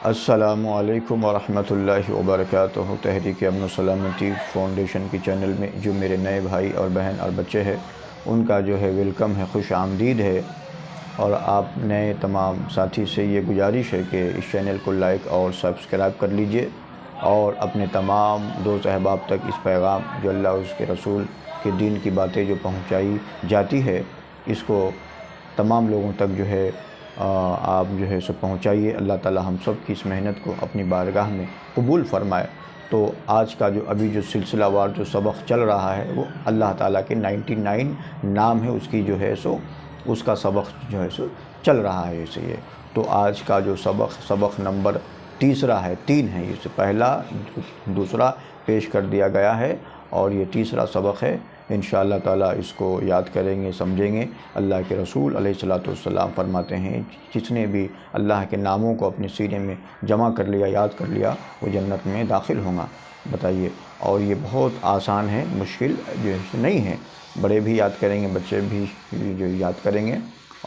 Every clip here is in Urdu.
السلام علیکم ورحمۃ اللہ وبرکاتہ۔ تحریک امن و سلامتی فاؤنڈیشن کی چینل میں جو میرے نئے بھائی اور بہن اور بچے ہیں ان کا جو ہے ویلکم ہے، خوش آمدید ہے۔ اور آپ نئے تمام ساتھی سے یہ گزارش ہے کہ اس چینل کو لائک اور سبسکرائب کر لیجئے اور اپنے تمام دوست احباب تک اس پیغام جو اللہ اور اس کے رسول کے دین کی باتیں جو پہنچائی جاتی ہے اس کو تمام لوگوں تک جو ہے آپ جو ہے سو پہنچائیے۔ اللہ تعالی ہم سب کی اس محنت کو اپنی بارگاہ میں قبول فرمائے۔ تو آج کا جو ابھی جو سلسلہ وار جو سبق چل رہا ہے وہ اللہ تعالیٰ کے 99 نام ہے اس کی جو ہے سو اس کا سبق جو ہے سو چل رہا ہے اسے یہ۔ تو آج کا جو سبق نمبر تیسرا ہے، 3 ہے، اس سے پہلا دوسرا پیش کر دیا گیا ہے اور یہ تیسرا سبق ہے۔ انشاءاللہ تعالیٰ اس کو یاد کریں گے، سمجھیں گے۔ اللہ کے رسول علیہ الصلوۃ والسلام فرماتے ہیں جس نے بھی اللہ کے ناموں کو اپنے سینے میں جمع کر لیا، یاد کر لیا، وہ جنت میں داخل ہوگا۔ بتائیے، اور یہ بہت آسان ہے، مشکل جو ہے نہیں ہے۔ بڑے بھی یاد کریں گے، بچے بھی جو یاد کریں گے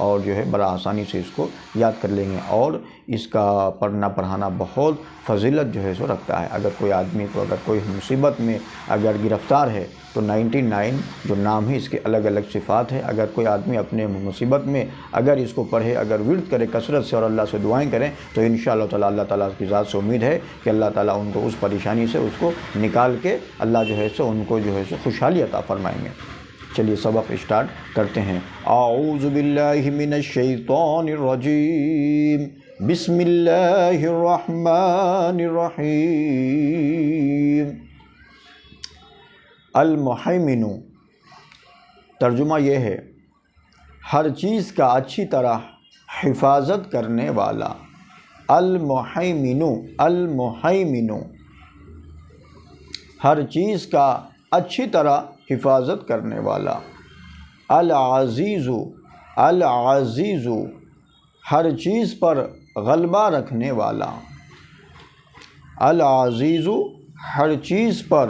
اور جو ہے بڑا آسانی سے اس کو یاد کر لیں گے۔ اور اس کا پڑھنا پڑھانا بہت فضیلت جو ہے سو رکھتا ہے۔ اگر کوئی آدمی کو اگر کوئی مصیبت میں اگر گرفتار ہے تو 99 جو نام ہے اس کے الگ الگ صفات ہیں۔ اگر کوئی آدمی اپنے مصیبت میں اگر اس کو پڑھے، اگر ورد کرے کثرت سے اور اللہ سے دعائیں کریں تو انشاءاللہ تعالیٰ اللہ تعالیٰ کی ذات سے امید ہے کہ اللہ تعالیٰ ان کو اس پریشانی سے اس کو نکال کے اللہ جو ہے سو ان کو جو ہے سو خوشحالی عطا فرمائیں گے۔ چلیے سبق اسٹارٹ کرتے ہیں۔ اعوذ باللہ من الشیطان الرجیم، بسم اللہ الرحمن الرحیم۔ المحیمن، ترجمہ یہ ہے ہر چیز کا اچھی طرح حفاظت کرنے والا۔ المحیمن، المحیمن، ہر چیز کا اچھی طرح حفاظت کرنے والا۔ العزیز، العزیز، ہر چیز پر غلبہ رکھنے والا۔ العزیز، ہر چیز پر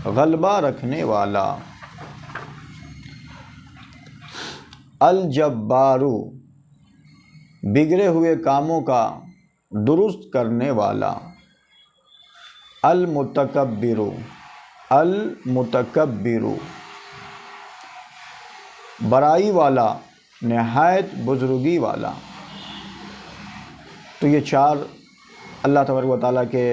غلبہ رکھنے والا۔ الجبار، بگڑے ہوئے کاموں کا درست کرنے والا۔ المتکبر، المتکبر، بڑائی والا، نہایت بزرگی والا۔ تو یہ 4 اللہ تبارک و تعالیٰ کے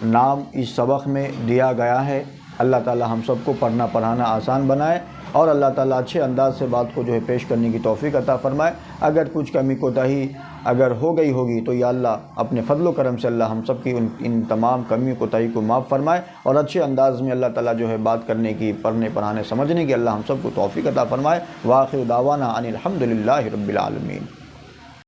نام اس سبق میں دیا گیا ہے۔ اللہ تعالیٰ ہم سب کو پڑھنا پڑھانا آسان بنائے اور اللہ تعالیٰ اچھے انداز سے بات کو جو ہے پیش کرنے کی توفیق عطا فرمائے۔ اگر کچھ کمی کوتاہی اگر ہو گئی ہوگی تو یا اللہ اپنے فضل و کرم سے اللہ ہم سب کی ان تمام کمی کوتاہی کو معاف فرمائے اور اچھے انداز میں اللہ تعالیٰ جو ہے بات کرنے کی، پڑھنے پڑھانے سمجھنے کی اللہ ہم سب کو توفیق عطا فرمائے۔ وآخر دعوانا ان الحمد للہ رب العالمین۔